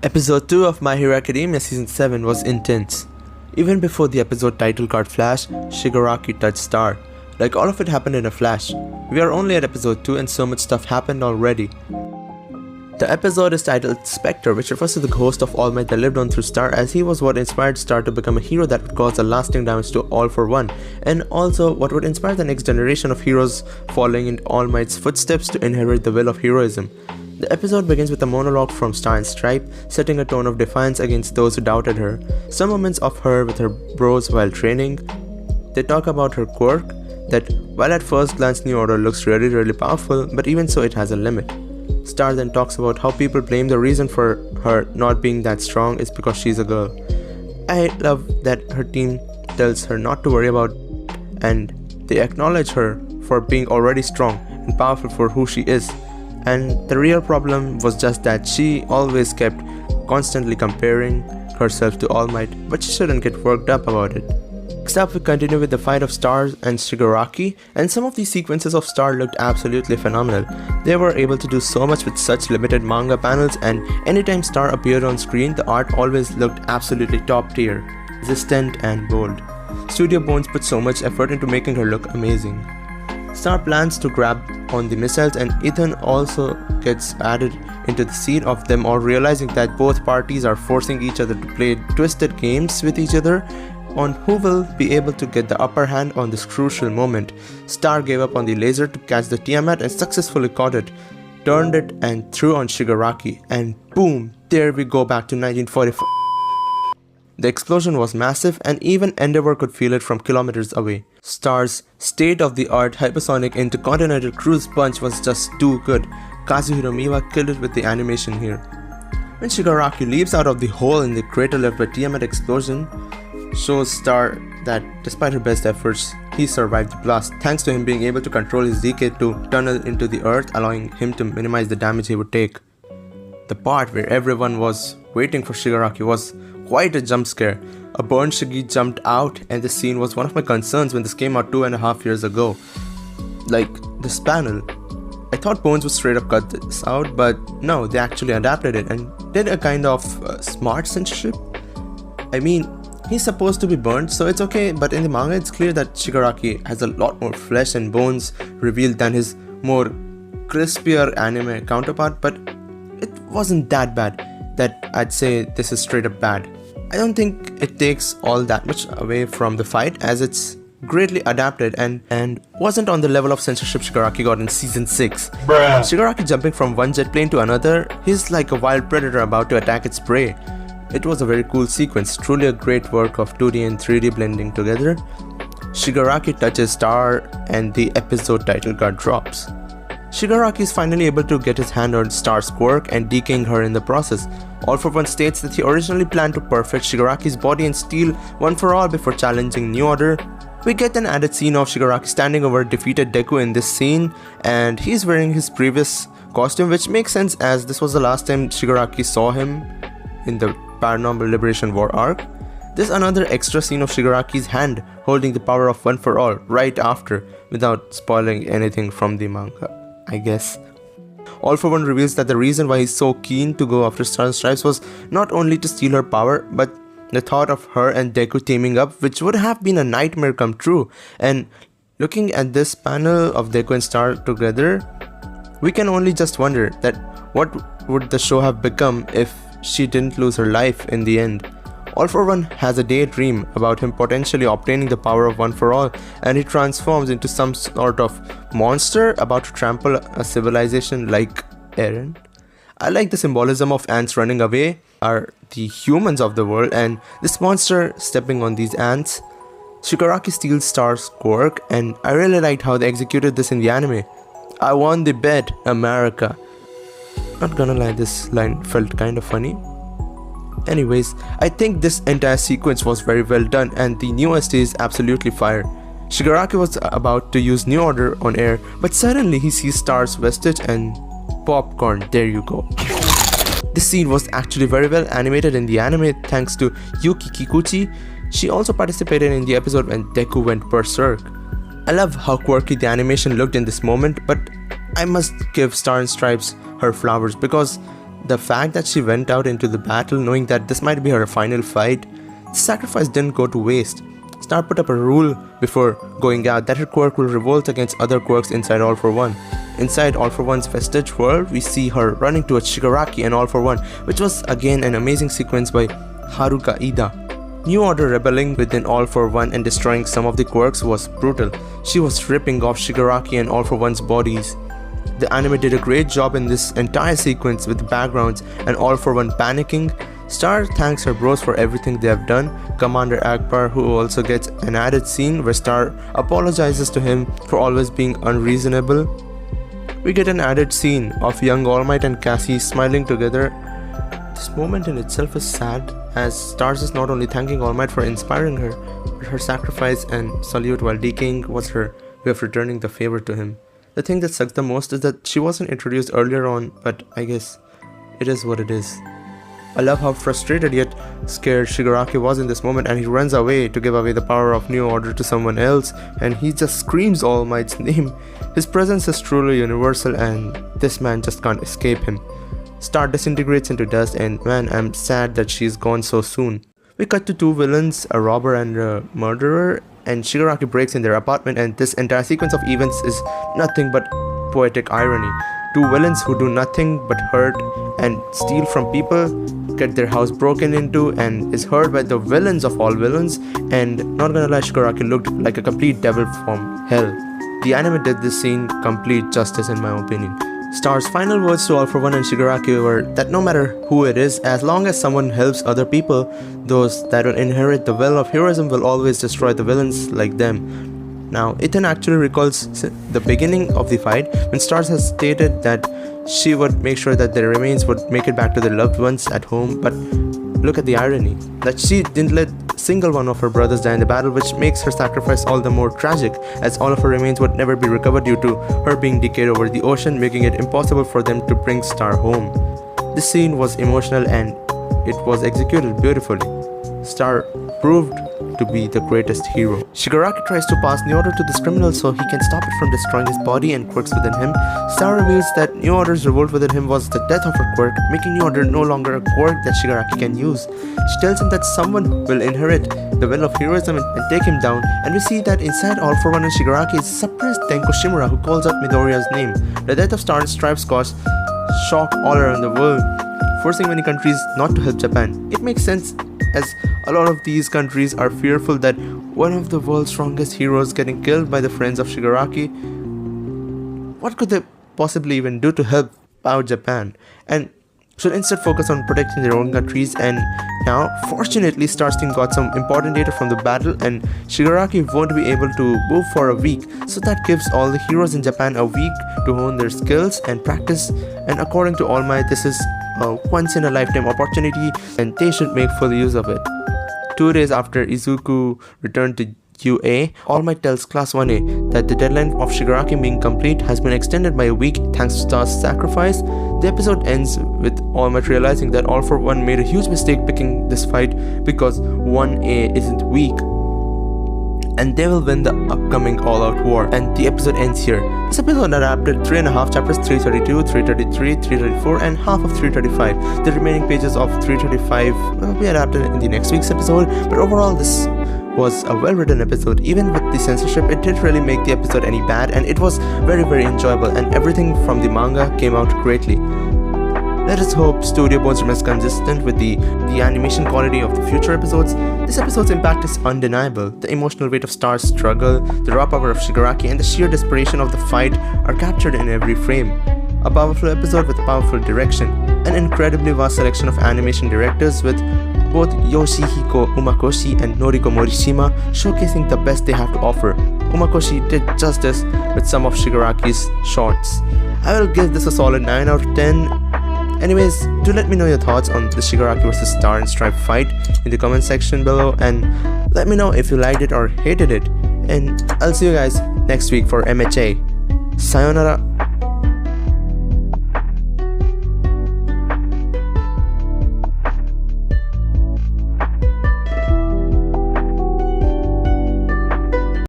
Episode 2 of My Hero Academia Season 7 was intense. Even before the episode title card flashed, Shigaraki touched Star. Like all of it happened in a flash. We are only at episode 2 and so much stuff happened already. The episode is titled Spectre, which refers to the ghost of All Might that lived on through Star, as he was what inspired Star to become a hero that would cause a lasting damage to All for One, and also what would inspire the next generation of heroes following in All Might's footsteps to inherit the will of heroism. The episode begins with a monologue from Star and Stripe, setting a tone of defiance against those who doubted her. Some moments of her with her bros while training. They talk about her quirk, that while at first glance New Order looks really powerful, but even so it has a limit. Star then talks about how people blame the reason for her not being that strong is because she's a girl. I love that her team tells her not to worry about it, and they acknowledge her for being already strong and powerful for who she is. And the real problem was just that she always kept constantly comparing herself to All Might, but she shouldn't get worked up about it. Next up, we continue with the fight of Star and Shigaraki, and some of these sequences of Star looked absolutely phenomenal. They were able to do so much with such limited manga panels, and anytime Star appeared on screen, the art always looked absolutely top tier, resistant and bold. Studio Bones put so much effort into making her look amazing. Star plans to grab on the missiles, and Ethan also gets added into the scene of them all realizing that both parties are forcing each other to play twisted games with each other on who will be able to get the upper hand on this crucial moment. Star gave up on the laser to catch the Tiamat and successfully caught it, turned it and threw on Shigaraki, and boom, there we go back to 1945. The explosion was massive and even Endeavor could feel it from kilometers away. Star's state-of-the-art hypersonic intercontinental cruise punch was just too good. Kazuhiro Miwa killed it with the animation here. When Shigaraki leaps out of the hole in the crater left by Tiamat explosion, shows Star that despite her best efforts, he survived the blast thanks to him being able to control his DK to tunnel into the earth, allowing him to minimize the damage he would take. The part where everyone was waiting for Shigaraki was quite a jump scare. A burned Shigi jumped out, and this scene was one of my concerns when this came out 2.5 years ago. Like, this panel. I thought Bones would straight up cut this out, but no, they actually adapted it and did a kind of smart censorship. I mean, he's supposed to be burnt, so it's okay, but in the manga it's clear that Shigaraki has a lot more flesh and bones revealed than his more crispier anime counterpart, but it wasn't that bad that I'd say this is straight up bad. I don't think it takes all that much away from the fight, as it's greatly adapted and wasn't on the level of censorship Shigaraki got in season 6. Bruh. Shigaraki jumping from one jet plane to another, he's like a wild predator about to attack its prey. It was a very cool sequence, truly a great work of 2D and 3D blending together. Shigaraki touches Star and the episode title card drops. Shigaraki is finally able to get his hand on Star's quirk and DKing her in the process. All for One states that he originally planned to perfect Shigaraki's body and steal One for All before challenging New Order. We get an added scene of Shigaraki standing over defeated Deku in this scene, and he's wearing his previous costume, which makes sense as this was the last time Shigaraki saw him in the Paranormal Liberation War arc. There's another extra scene of Shigaraki's hand holding the power of One for All right after, without spoiling anything from the manga, I guess. All for One reveals that the reason why he's so keen to go after Star and Stripes was not only to steal her power, but the thought of her and Deku teaming up, which would have been a nightmare come true. And looking at this panel of Deku and Star together, we can only just wonder that what would the show have become if she didn't lose her life in the end. All for One has a daydream about him potentially obtaining the power of One for All, and he transforms into some sort of monster about to trample a civilization like Eren. I like the symbolism of ants running away are the humans of the world, and this monster stepping on these ants. Shigaraki steals Star's quirk, and I really liked how they executed this in the anime. I won the bet, America. Not gonna lie, this line felt kind of funny. Anyways, I think this entire sequence was very well done, and the new OST is absolutely fire. Shigaraki was about to use New Order on air, but suddenly he sees Star's vestige and popcorn, there you go. This scene was actually very well animated in the anime thanks to Yuki Kikuchi. She also participated in the episode when Deku went berserk. I love how quirky the animation looked in this moment, but I must give Star and Stripes her flowers because the fact that she went out into the battle knowing that this might be her final fight, the sacrifice didn't go to waste. Star put up a rule before going out that her quirk will revolt against other quirks inside All For One. Inside All For One's vestige world, we see her running towards Shigaraki and All For One, which was again an amazing sequence by Haruka Ida. New Order rebelling within All For One and destroying some of the quirks was brutal. She was ripping off Shigaraki and All For One's bodies. The anime did a great job in this entire sequence with the backgrounds and All For One panicking. Star thanks her bros for everything they have done. Commander Akbar, who also gets an added scene where Star apologizes to him for always being unreasonable. We get an added scene of young All Might and Cassie smiling together. This moment in itself is sad, as Stars is not only thanking All Might for inspiring her, but her sacrifice and salute while decaying was her way of returning the favor to him. The thing that sucks the most is that she wasn't introduced earlier on, but I guess it is what it is. I love how frustrated yet scared Shigaraki was in this moment, and he runs away to give away the power of New Order to someone else, and he just screams All Might's name. His presence is truly universal, and this man just can't escape him. Star disintegrates into dust, and man, I'm sad that she's gone so soon. We cut to two villains, a robber and a murderer, and Shigaraki breaks in their apartment, and this entire sequence of events is nothing but poetic irony. Two villains who do nothing but hurt and steal from people get their house broken into and is heard by the villains of all villains, and not gonna lie, Shigaraki looked like a complete devil from hell. The anime did this scene complete justice in my opinion. Star's final words to All For One and Shigaraki were that no matter who it is, as long as someone helps other people, those that will inherit the well of heroism will always destroy the villains like them. Now, Ethan actually recalls the beginning of the fight when Stars has stated that she would make sure that their remains would make it back to their loved ones at home, but look at the irony, that she didn't let a single one of her brothers die in the battle, which makes her sacrifice all the more tragic, as all of her remains would never be recovered due to her being decayed over the ocean, making it impossible for them to bring Star home. This scene was emotional and it was executed beautifully. Star proved to be the greatest hero. Shigaraki tries to pass New Order to this criminal so he can stop it from destroying his body and quirks within him. Star reveals that New Order's revolt within him was the death of her quirk, making New Order no longer a quirk that Shigaraki can use. She tells him that someone will inherit the well of heroism and take him down, and we see that inside All For One and Shigaraki is suppressed Tenko Shimura, who calls out Midoriya's name. The death of Star and Stripes caused shock all around the world, forcing many countries not to help Japan. It makes sense, as a lot of these countries are fearful that one of the world's strongest heroes getting killed by the friends of Shigaraki. What could they possibly even do to help out Japan? And should instead focus on protecting their own countries. And now, fortunately, Star's team got some important data from the battle, and Shigaraki won't be able to move for a week, so that gives all the heroes in Japan a week to hone their skills and practice. And according to All Might, this is a once-in-a-lifetime opportunity, and they should make full use of it. 2 days after Izuku returned to UA, All Might tells Class 1A that the deadline of Shigaraki being complete has been extended by a week thanks to Star's sacrifice. The episode ends with All Might realizing that All For One made a huge mistake picking this fight because 1A isn't weak, and they will win the upcoming all-out war. And the episode ends here. This episode adapted 3.5 chapters, 332, 333, 334 and half of 335. The remaining pages of 335 will be adapted in the next week's episode, but overall this was a well-written episode. Even with the censorship, it didn't really make the episode any bad, and it was very enjoyable, and everything from the manga came out greatly. Let us hope Studio Bones remains consistent with the animation quality of the future episodes. This episode's impact is undeniable. The emotional weight of Star's struggle, the raw power of Shigaraki, and the sheer desperation of the fight are captured in every frame. A powerful episode with powerful direction. An incredibly vast selection of animation directors with both Yoshihiko Umakoshi and Noriko Morishima showcasing the best they have to offer. Umakoshi did justice with some of Shigaraki's shots. I will give this a solid 9 out of 10. Anyways, do let me know your thoughts on the Shigaraki vs Star and Stripe fight in the comment section below, and let me know if you liked it or hated it. And I'll see you guys next week for MHA. Sayonara.